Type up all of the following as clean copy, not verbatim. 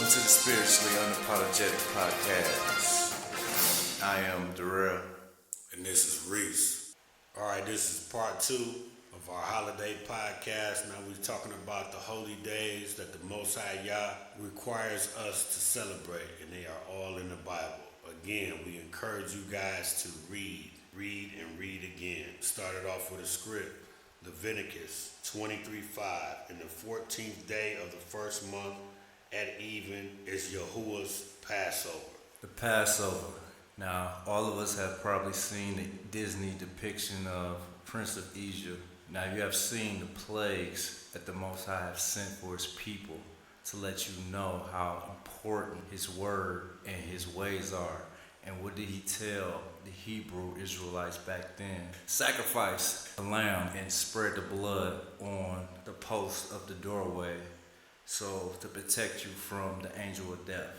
Welcome to the Spiritually Unapologetic Podcast. I am Darrell. And this is Reese. All right, this is part 2 of our holiday podcast. Now we're talking about the holy days that the Most High Yah requires us to celebrate, and they are all in the Bible. Again, we encourage you guys to read and read again. Started off with a script. Leviticus 23:5. In the 14th day of the first month at even is Yahuwah's Passover. The Passover. Now, all of us have probably seen the Disney depiction of Prince of Egypt. Now, you have seen the plagues that the Most High have sent for his people to let you know how important his word and his ways are. And what did he tell the Hebrew Israelites back then? Sacrifice a lamb and spread the blood on the post of the doorway so to protect you from the angel of death.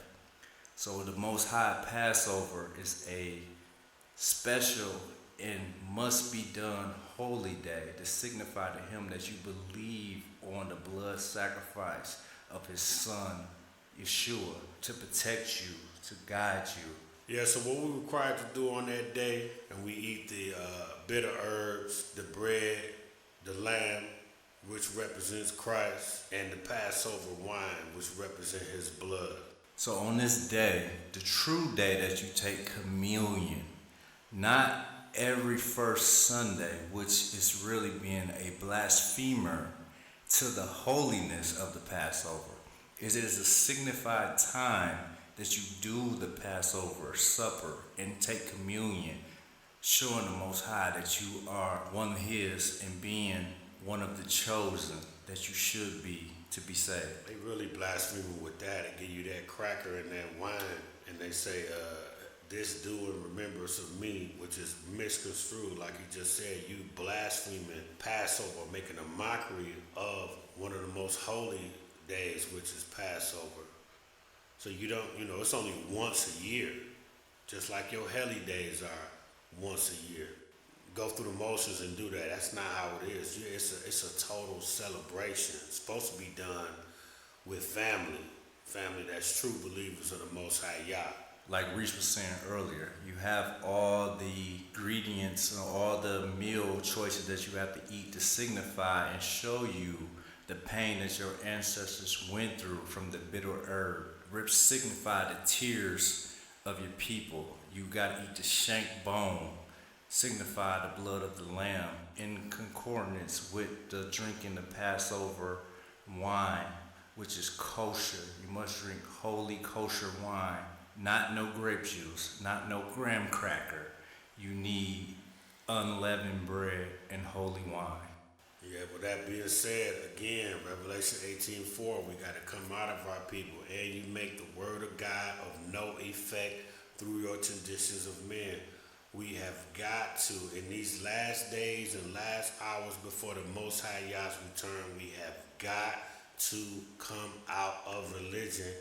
So the Most High Passover is a special and must be done holy day to signify to him that you believe on the blood sacrifice of his son, Yeshua, to protect you, to guide you. Yeah, so what we're required to do on that day, and we eat the bitter herbs, the bread, the lamb, which represents Christ, and the Passover wine, which represents his blood. So on this day, the true day that you take communion, not every first Sunday, which is really being a blasphemer to the holiness of the Passover. It is a signified time that you do the Passover supper and take communion, showing the Most High that you are one of his and being one of the chosen that you should be to be saved. They really blaspheme with that and give you that cracker and that wine, and they say, this do in remembrance of me, which is misconstrued, like he just said. You blaspheming Passover, making a mockery of one of the most holy days, which is Passover. So you don't, it's only once a year, just like your holy days are once a year. Go through the motions and do that. That's not how it is. It's a total celebration. It's supposed to be done with family that's true believers of the Most High Yah. Like Reese was saying earlier, you have all the ingredients and all the meal choices that you have to eat to signify and show you the pain that your ancestors went through from the bitter herb. Ribs signify the tears of your people. You got to eat the shank bone, signify the blood of the lamb, in concordance with the drinking the Passover wine, which is kosher. You must drink holy kosher wine, not no grape juice, not no graham cracker. You need unleavened bread and holy wine. Yeah, with that being said, again, Revelation 18:4, we got to come out of our people, and you make the word of God of no effect through your traditions of men. We have got to, in these last days and last hours before the Most High Yah's return, we have got to come out of religion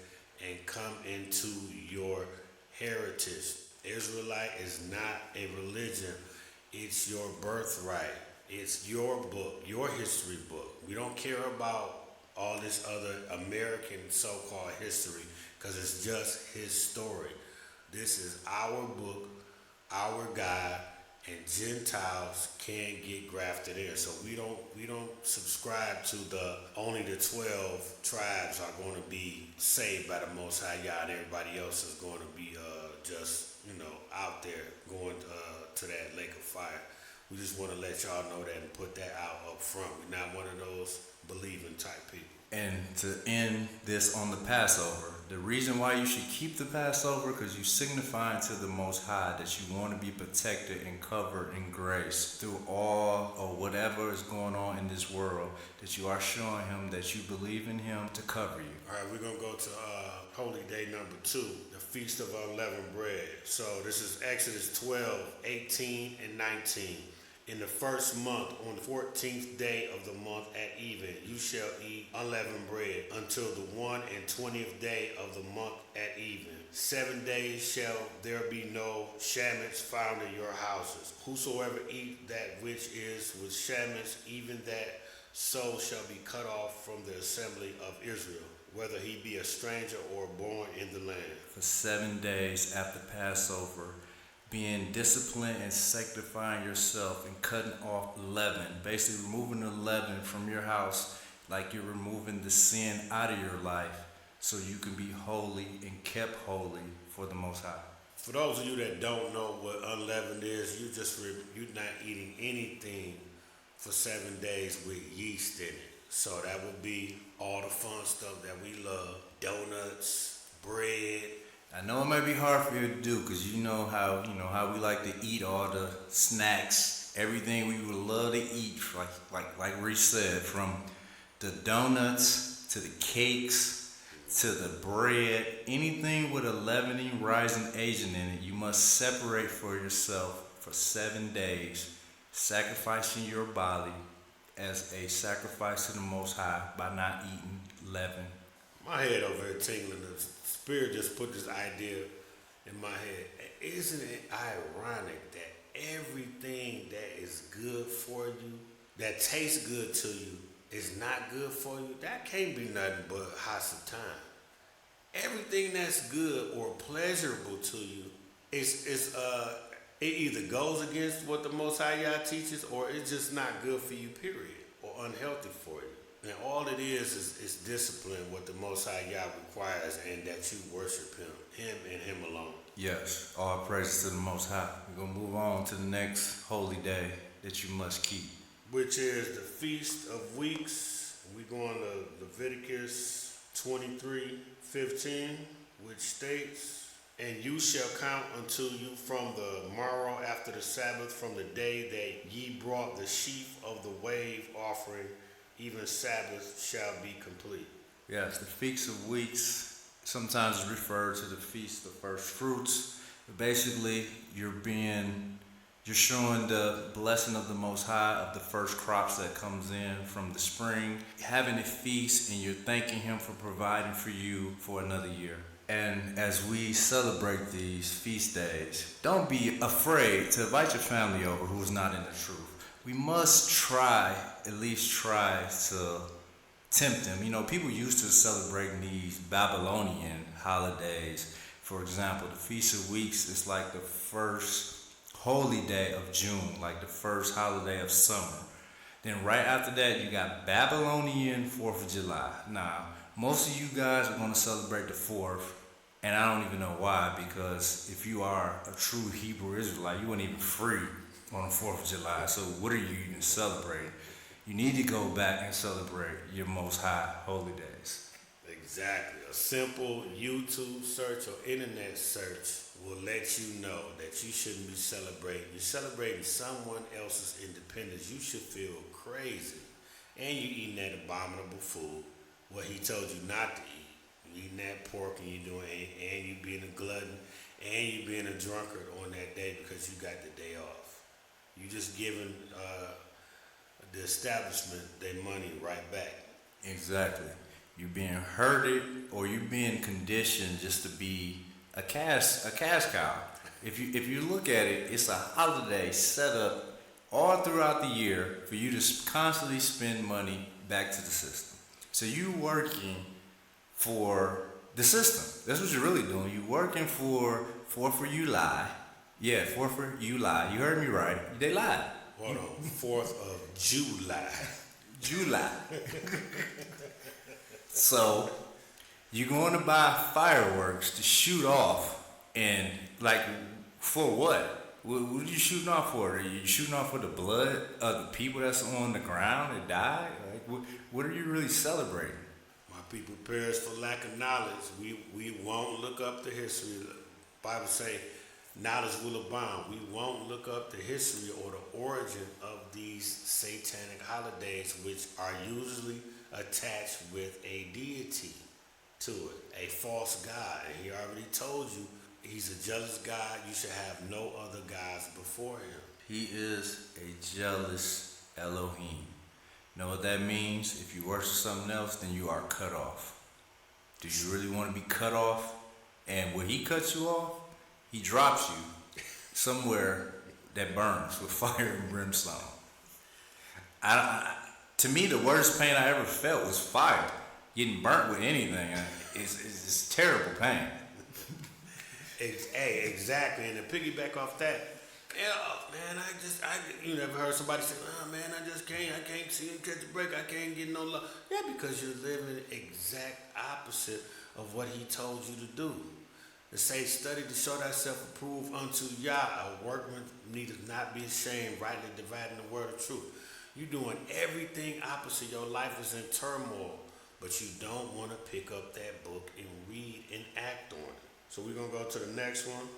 and come into your heritage. Israelite is not a religion. It's your birthright. It's your book, your history book. We don't care about all this other American so-called history because it's just his story. This is our book, our God, and Gentiles can't get grafted in. So we don't subscribe to only the 12 tribes are going to be saved by the Most High Yah, and everybody else is going to be just out there going to that lake of fire. We just want to let y'all know that and put that out up front. We're not one of those believing type people. And to end this on the Passover, the reason why you should keep the Passover, because you signifying to the Most High that you want to be protected and covered in grace through all or whatever is going on in this world, that you are showing him that you believe in him to cover you. All right, we're going to go to holy day number 2, the Feast of Unleavened Bread. So this is Exodus 12, 18, and 19. In the first month, on the 14th day of the month at even, you shall eat unleavened bread until the 21st day of the month at even. 7 days shall there be no shammits found in your houses. Whosoever eat that which is with shammits, even that soul shall be cut off from the assembly of Israel. whether he be a stranger or born in the land. For 7 days after Passover, being disciplined and sanctifying yourself and cutting off leaven, basically removing the leaven from your house like you're removing the sin out of your life so you can be holy and kept holy for the Most High. For those of you that don't know what unleavened is, you're not eating anything for 7 days with yeast in it. So that would be all the fun stuff that we love: donuts, bread. I know it may be hard for you to do because you know how we like to eat all the snacks, everything we would love to eat, like Reese said, from the donuts to the cakes to the bread, anything with a leavening, rising agent in it, you must separate for yourself for 7 days, sacrificing your body as a sacrifice to the Most High by not eating leaven. My head over here tingling. The Spirit just put this idea in my head. Isn't it ironic that everything that is good for you, that tastes good to you, is not good for you? That can't be nothing but Hasatan. Everything that's good or pleasurable to you it either goes against what the Most High Yah teaches, or it's just not good for you, period, or unhealthy for you. And all it is discipline, what the Most High Yah requires, and that you worship Him and Him alone. Yes, all praises to the Most High. We're going to move on to the next holy day that you must keep, which is the Feast of Weeks. We're going to Leviticus 23:15, which states, "And you shall count unto you from the morrow after the Sabbath, from the day that ye brought the sheaf of the wave offering, even Sabbath shall be complete." Yes, the Feast of Weeks sometimes is referred to the Feast of First Fruits. But basically, you're showing the blessing of the Most High of the first crops that comes in from the spring, having a feast, and you're thanking Him for providing for you for another year. And as we celebrate these feast days, don't be afraid to invite your family over who is not in the truth. We must at least try to tempt them. You know, people used to celebrating these Babylonian holidays. For example, the Feast of Weeks is like the first holy day of June, like the first holiday of summer. Then right after that, you got Babylonian 4th of July. Now, most of you guys are going to celebrate the 4th, and I don't even know why, because if you are a true Hebrew Israelite, you weren't even free on the 4th of July, so what are you even celebrating? You need to go back and celebrate your Most High holy days. Exactly. A simple YouTube search or internet search will let you know that you shouldn't be celebrating. You're celebrating someone else's independence. You should feel crazy. And you're eating that abominable food, what He told you not to eat. You're eating that pork, and you being a glutton, and you being a drunkard on that day because you got the day off. You just giving the establishment their money right back. Exactly. You're being herded, or you're being conditioned just to be a cash cow. If you look at it, it's a holiday set up all throughout the year for you to constantly spend money back to the system. So you working for the system. That's what you're really doing. You working for you lie. Yeah, for you lie. You heard me right. They lied. Hold on, 4th of July. July. So you're going to buy fireworks to shoot off, and like for what? What are you shooting off for? Are you shooting off for the blood of the people that's on the ground that died? Like, what are you really celebrating? My people perish for lack of knowledge. We won't look up the history. The Bible say knowledge will abound. We won't look up the history or the origin of these satanic holidays, which are usually attached with a deity to it, a false god. And He already told you He's a jealous God. You should have no other gods before Him. He is a jealous Elohim. Know what that means? If you worship something else, then you are cut off. Do you really want to be cut off? And when He cuts you off, He drops you somewhere that burns with fire and brimstone. To me, the worst pain I ever felt was fire. Getting burnt with anything is terrible pain. Hey, exactly. And to piggyback off that, yeah, man, you never heard somebody say, oh man, I can't see him catch a break, I can't get no love. Yeah, because you're living exact opposite of what he told you to do. To say, study to show thyself approved unto Yah, a workman needeth not be ashamed, rightly dividing the word of truth. You're doing everything opposite. Your life is in turmoil, but you don't want to pick up that book and read and act on it. So we're going to go to the next one,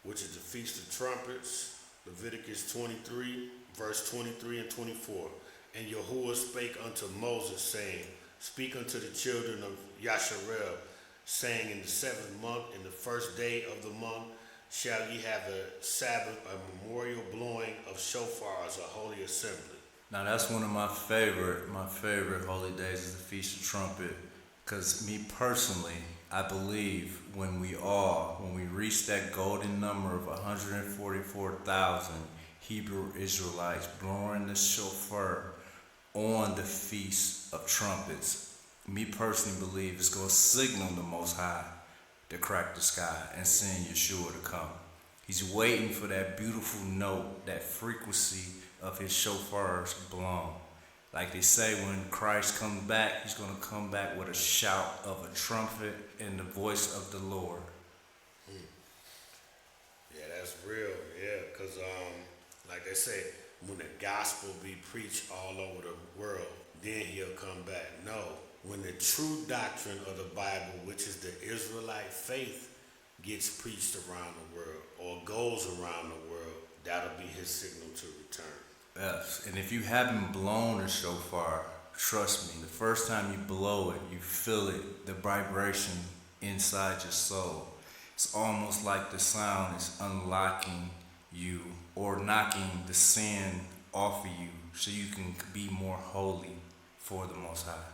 which is the Feast of Trumpets, Leviticus 23, verse 23 and 24. And Yahuwah spake unto Moses, saying, Speak unto the children of Yasharel, saying, In the 7th month, in the first day of the month, shall ye have a Sabbath, a memorial blowing of shofars, a holy assembly. Now that's one of my favorite holy days is the Feast of Trumpet, because me personally, I believe when we reach that golden number of 144,000 Hebrew Israelites blowing the shofar on the Feast of Trumpets, me personally believe it's going to signal the Most High to crack the sky and send Yeshua to come. He's waiting for that beautiful note, that frequency of his shofars blown. Like they say, when Christ comes back, he's going to come back with a shout of a trumpet and the voice of the Lord. Yeah, that's real. Yeah, because like they say, when the gospel be preached all over the world, then he'll come back. No, when the true doctrine of the Bible, which is the Israelite faith, gets preached around the world or goes around the world, that'll be his signal to return. Yes, and if you haven't blown a shofar, trust me, the first time you blow it, you feel it, the vibration inside your soul. It's almost like the sound is unlocking you or knocking the sin off of you so you can be more holy for the Most High.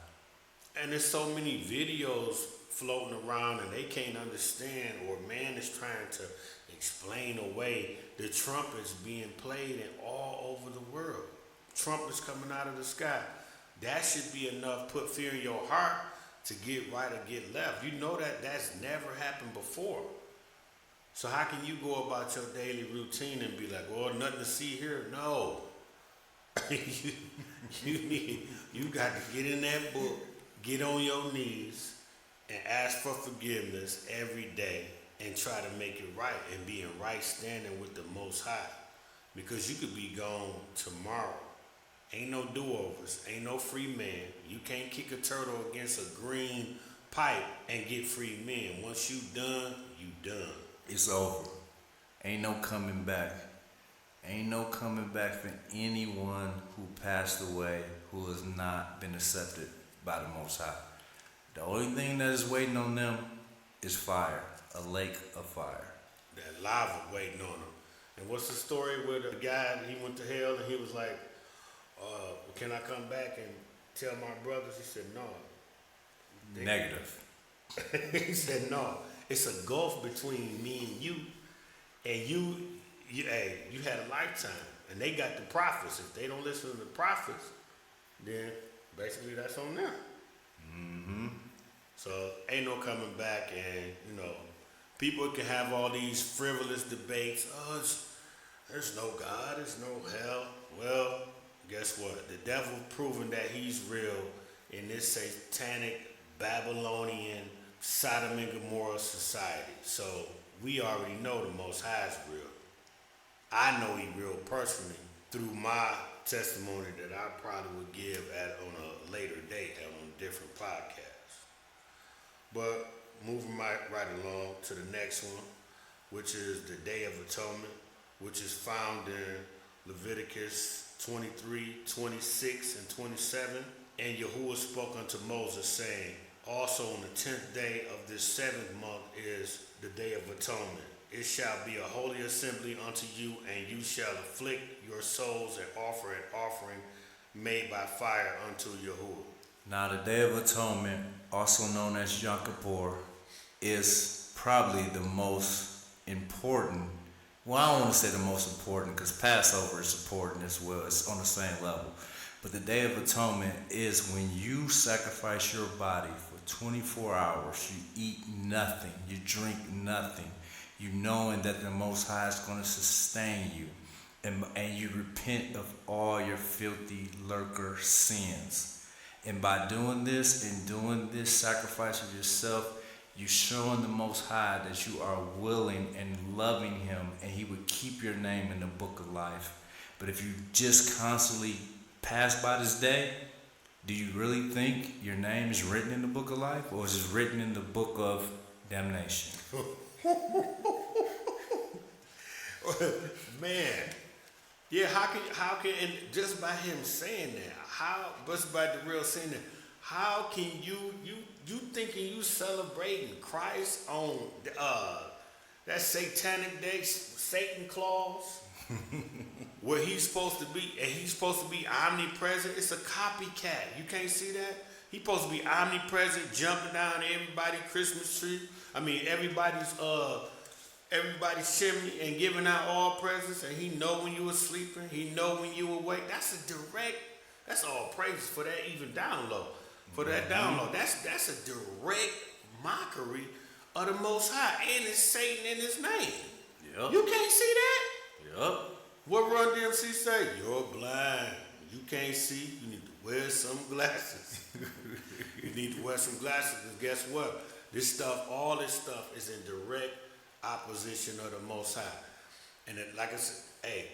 And there's so many videos floating around and they can't understand, or man is trying to explain away the trumpets being played in all over the world. Trumpets coming out of the sky. That should be enough, put fear in your heart to get right or get left. You know that's never happened before. So how can you go about your daily routine and be like, well, nothing to see here? No. you got to get in that book, get on your knees, and ask for forgiveness every day and try to make it right and be in right standing with the Most High. Because you could be gone tomorrow. Ain't no do-overs. Ain't no free man. You can't kick a turtle against a green pipe and get free men. Once you done, you done. It's over. Ain't no coming back. Ain't no coming back for anyone who passed away who has not been accepted by the Most High. The only thing that is waiting on them is fire, a lake of fire. That lava waiting on them. And what's the story where the guy, he went to hell and he was like, can I come back and tell my brothers? He said, no. Negative. He said, no. It's a gulf between me and you. And you had a lifetime. And they got the prophets. If they don't listen to the prophets, then basically that's on them. Mm-hmm. So ain't no coming back. And, people can have all these frivolous debates. Oh, there's no God, there's no hell. Well, guess what? The devil proving that he's real in this satanic, Babylonian, Sodom and Gomorrah society. So we already know the Most High is real. I know he real personally through my testimony that I probably would give on a later date and on a different podcast. But moving right along to the next one, which is the Day of Atonement, which is found in Leviticus 23, 26, and 27. And Yahuwah spoke unto Moses, saying, also on the 10th day of this 7th month is the Day of Atonement. It shall be a holy assembly unto you, and you shall afflict your souls and offer an offering made by fire unto Yahuwah. Now the Day of Atonement, also known as Yom Kippur, is probably the most important. Well, I don't want to say the most important because Passover is important as well. It's on the same level. But the Day of Atonement is when you sacrifice your body for 24 hours. You eat nothing, you drink nothing, you knowing that the Most High is going to sustain you. And you repent of all your filthy lurker sins. And by doing this and doing this sacrifice of yourself, you're showing the Most High that you are willing and loving Him, and He would keep your name in the book of life. But if you just constantly pass by this day, do you really think your name is written in the book of life, or is it written in the book of damnation? Man, yeah. How can, and just by him saying that, just by the real saying that, how can you thinking you celebrating Christ on that satanic day, Satan clause? Where he's supposed to be, and he's supposed to be omnipresent. It's a copycat. You can't see that? He's supposed to be omnipresent, jumping down everybody's Christmas tree. I mean, everybody's chimney, and giving out all presents. And he know when you were sleeping. He know when you were awake. That's all praises for that even download. For that download. That's a direct mockery of the Most High, and it's Satan in His name. Yep. You can't see that? Yup. What Run DMC say? You're blind. You can't see. You need to wear some glasses. You need to wear some glasses, because guess what? All this stuff is in direct opposition of the Most High. And like I said,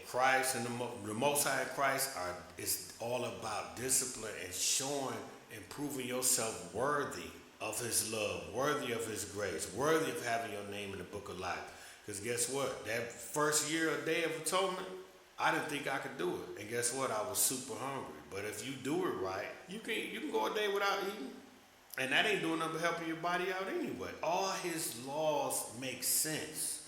Christ and the Most High and Christ it's all about discipline and showing and proving yourself worthy of His love, worthy of His grace, worthy of having your name in the book of life. Because guess what? That first year of Day of Atonement, I didn't think I could do it. And guess what? I was super hungry. But if you do it right, you can go a day without eating. And that ain't doing nothing but helping your body out anyway. All His laws make sense.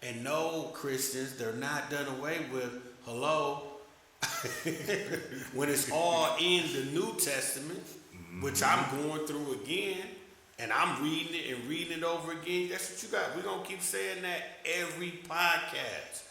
And no, Christians, they're not done away with. Hello? When it's all in the New Testament, which I'm going through again. And I'm reading it over again. That's what you got. We're going to keep saying that every podcast.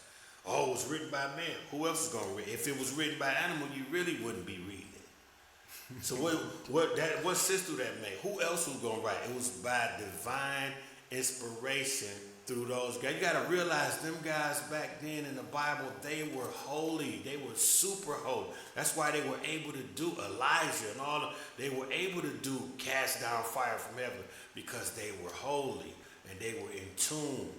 Oh, it was written by man. Who else is going to read? If it was written by animal, you really wouldn't be reading it. So what sense do that make? Who else was going to write? It was by divine inspiration through those guys. You got to realize them guys back then in the Bible, they were holy. They were super holy. That's why they were able to do Elijah and all. They were able to do cast down fire from heaven, because they were holy and they were in tune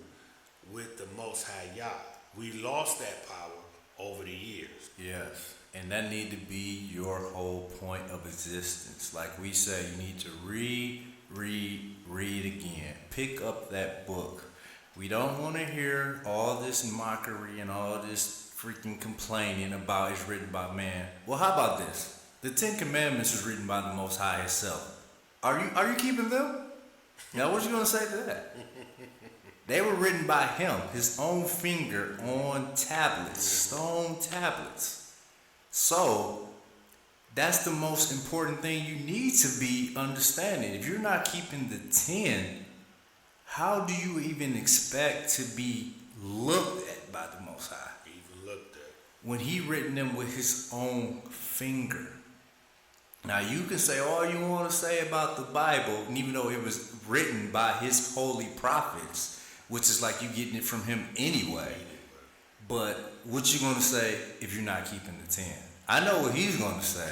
with the Most High Yah. We lost that power over the years. Yes. And that need to be your whole point of existence. Like we say, you need to read again. Pick up that book. We don't want to hear all this mockery and all this freaking complaining about it's written by man. Well, how about this? The 10 Commandments is written by the Most High Himself. Are you keeping them? Now, what you gonna say to that? They were written by Him, His own finger on tablets, stone tablets. So that's the most important thing you need to be understanding. If you're not keeping the 10, how do you even expect to be looked at by the Most High? Even looked at. When He written them with His own finger. Now you can say all you want to say about the Bible, and even though it was written by His holy prophets, which is like you getting it from Him anyway. But what you gonna say if you're not keeping the 10? I know what He's gonna say.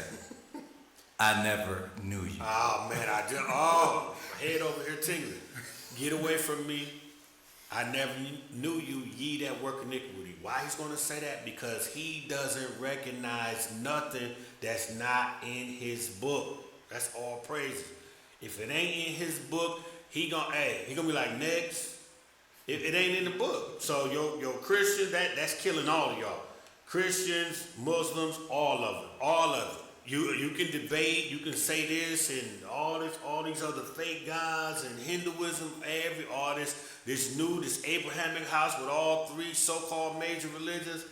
I never knew you. Oh man, my head over here tingling. Get away from me. I never knew you, ye that work iniquity. Why He's going to say that? Because He doesn't recognize nothing that's not in His book. That's all praises. If it ain't in His book, He gonna be like, next. It ain't in the book. So your Christians, that's killing all of y'all. Christians, Muslims, all of it. You can debate, you can say this and all these other fake gods and Hinduism, this Abrahamic house with all three so-called major religions.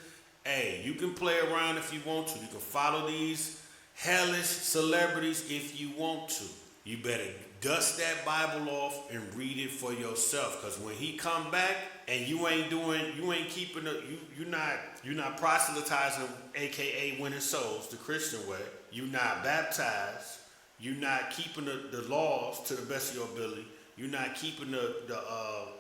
Hey, you can play around if you want to. You can follow these hellish celebrities if you want to. You better dust that Bible off and read it for yourself. Cause when he come back and you ain't keeping you're not proselytizing, aka winning souls the Christian way. You're not baptized. You're not keeping the laws to the best of your ability. You're not keeping the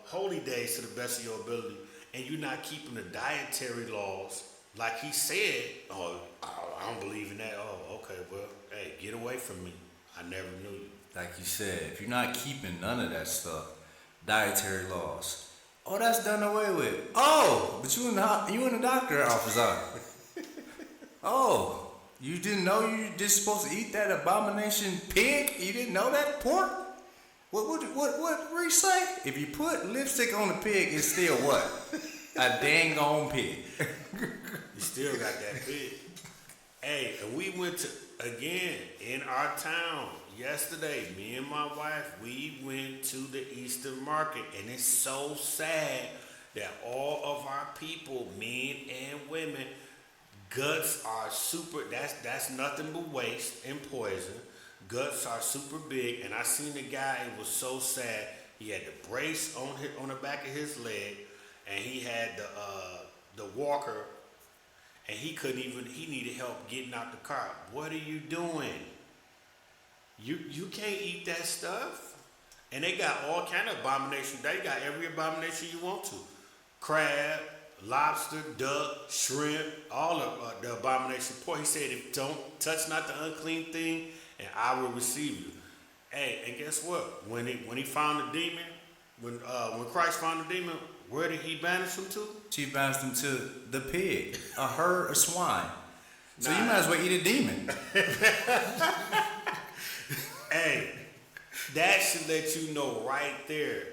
holy days to the best of your ability, and you're not keeping the dietary laws like he said. Oh, I don't believe in that. Oh, okay, well, hey, get away from me. I never knew you. Like you said, if you're not keeping none of that stuff, dietary laws, oh, that's done away with. Oh, but you in the doctor office are. Oh, you didn't know you just supposed to eat that abomination pig? You didn't know that pork? What you say? If you put lipstick on a pig, it's still what? A dang on pig. You still got that pig. Hey, and we went to, again, in our town yesterday, me and my wife, we went to the Easter market, and it's so sad that all of our people, men and women, guts are super, that's nothing but waste and poison. Guts are super big, and I seen the guy, it was so sad. He had the brace on the back of his leg, and he had the walker, and he needed help getting out the car. What are you doing? You can't eat that stuff. And they got all kind of abominations. They got every abomination you want to. Crab, lobster, duck, shrimp, all of the abomination pork. He said, if don't touch not the unclean thing, and I will receive you. Hey, and guess what? When he found the demon, when Christ found the demon, where did he banish him to? She banished him to the pig, a herd of swine. So you might as well eat a demon. Hey, that should let you know right there.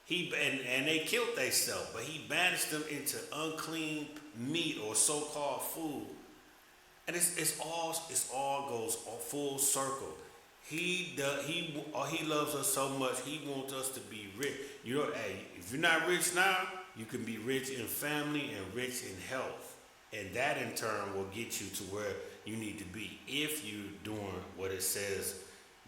And they killed themselves, but he banished them into unclean meat or so-called food. And it all goes full circle. He loves us so much. He wants us to be rich. Hey, if you're not rich now, you can be rich in family and rich in health, and that in turn will get you to where you need to be if you're doing what it says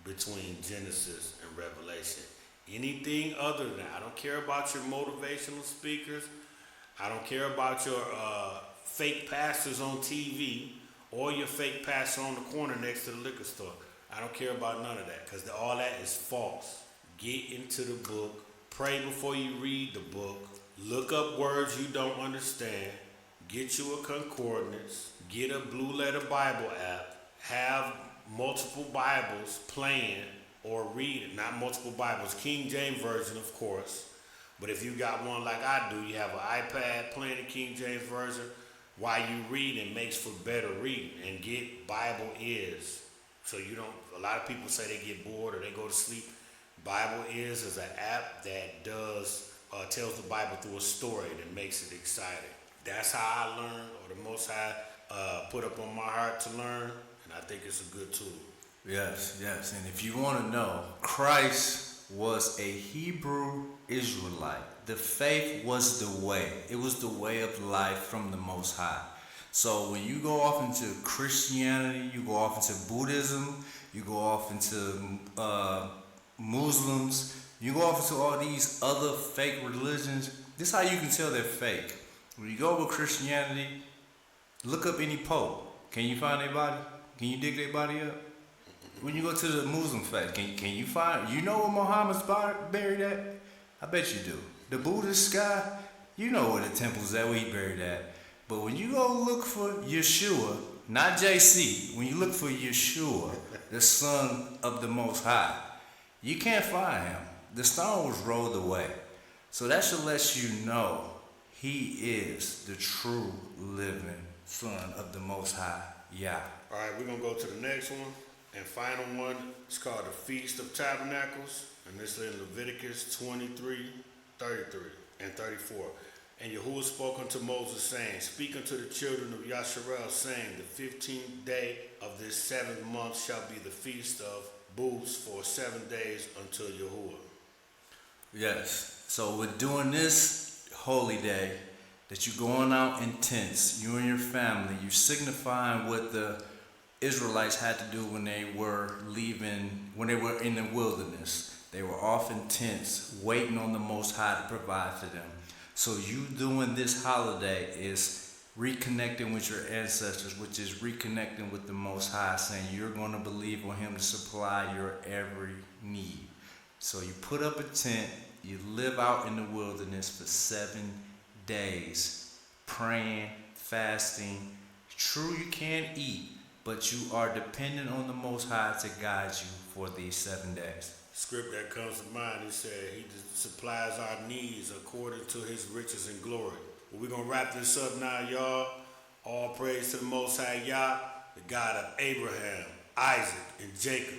between Genesis and Revelation. Anything other than that, I don't care about your motivational speakers. I don't care about your fake pastors on TV or your fake pastor on the corner next to the liquor store. I don't care about none of that, because all that is false. Get into the book. Pray before you read the book. Look up words you don't understand. Get you a concordance. Get a Blue Letter Bible app. Have multiple Bibles playing or read. Not multiple Bibles. King James Version, of course. But if you got one like I do, you have an iPad playing the King James Version while you read, it makes for better reading. And get Bible Is. So you don't, a lot of people say they get bored or they go to sleep. Bible is an app that tells the Bible through a story that makes it exciting. That's how I learn, or the Most High put up on my heart to learn, and I think it's a good tool. Yes. And if you want to know, Christ was a Hebrew Israelite. The faith was the way. It was the way of life from the Most High. So when you go off into Christianity, you go off into Buddhism, you go off into Muslims, you go off into all these other fake religions, this is how you can tell they're fake. When you go with Christianity, look up any pope. Can you find their body? Can you dig their body up? When you go to the Muslim faith, can you find, you know where Muhammad's buried at? I bet you do. The Buddhist guy, you know where the temple's at, where he buried at. But when you go look for Yeshua, not JC, when you look for Yeshua, the Son of the Most High, you can't find him. The stone was rolled away. So that should let you know he is the true living Son of the Most High, Yah. All right, we're going to go to the next one and final one. It's called the Feast of Tabernacles, and this is in Leviticus 23, 33, and 34. And Yahuwah spoke unto Moses, saying, Speak unto the children of Yasharel, saying, The 15th day of this 7th month shall be the feast of booths for 7 days unto Yahuwah. Yes. So we're doing this holy day that you're going out in tents, you and your family, you're signifying what the Israelites had to do when they were when they were in the wilderness. They were off in tents, waiting on the Most High to provide for them. So you doing this holiday is reconnecting with your ancestors, which is reconnecting with the Most High, saying you're going to believe on Him to supply your every need. So you put up a tent, you live out in the wilderness for 7 days, praying, fasting. True, you can't eat, but you are dependent on the Most High to guide you for these 7 days. Script that comes to mind, he said he supplies our needs according to his riches and glory. Well, we're going to wrap this up now, y'all. All praise to the Most High Yah, the God of Abraham, Isaac, and Jacob.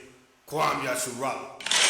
Kwam Yasharallah.